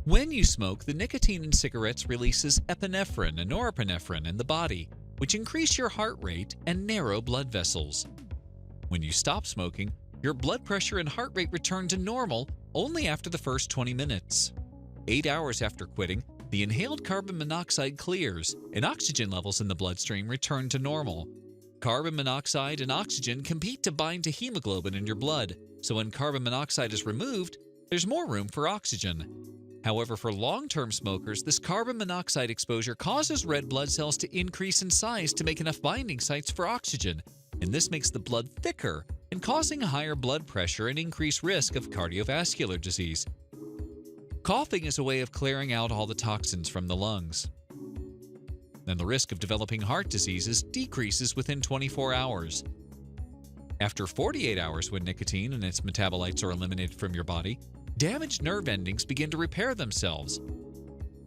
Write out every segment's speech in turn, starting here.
When you smoke, the nicotine in cigarettes releases epinephrine and norepinephrine in the body, which increase your heart rate and narrow blood vessels. When you stop smoking, your blood pressure and heart rate return to normal only after the first 20 minutes. 8 hours after quitting, the inhaled carbon monoxide clears and oxygen levels in the bloodstream return to normal. Carbon monoxide and oxygen compete to bind to hemoglobin in your blood, so when carbon monoxide is removed, there's more room for oxygen. However, for long-term smokers, this carbon monoxide exposure causes red blood cells to increase in size to make enough binding sites for oxygen, and this makes the blood thicker and causing higher blood pressure and increased risk of cardiovascular disease. Coughing is a way of clearing out all the toxins from the lungs. And the risk of developing heart diseases decreases within 24 hours. After 48 hours, when nicotine and its metabolites are eliminated from your body, damaged nerve endings begin to repair themselves.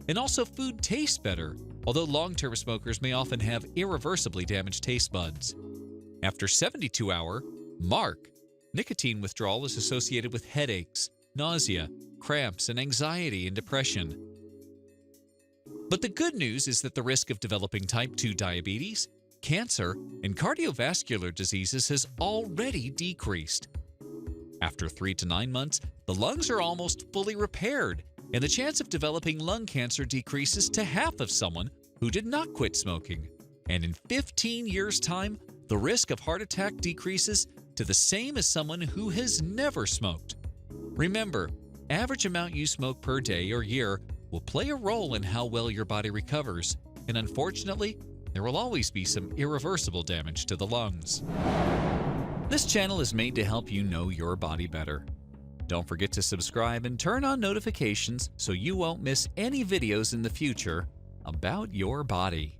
And also, food tastes better, although long-term smokers may often have irreversibly damaged taste buds. After 72-hour mark, nicotine withdrawal is associated with headaches, nausea, cramps, and anxiety and depression. But the good news is that the risk of developing type 2 diabetes, cancer, and cardiovascular diseases has already decreased. After 3 to 9 months, the lungs are almost fully repaired, and the chance of developing lung cancer decreases to half of someone who did not quit smoking. And in 15 years' time, the risk of heart attack decreases to the same as someone who has never smoked. Remember, average amount you smoke per day or year will play a role in how well your body recovers, and unfortunately, there will always be some irreversible damage to the lungs. This channel is made to help you know your body better. Don't forget to subscribe and turn on notifications so you won't miss any videos in the future about your body.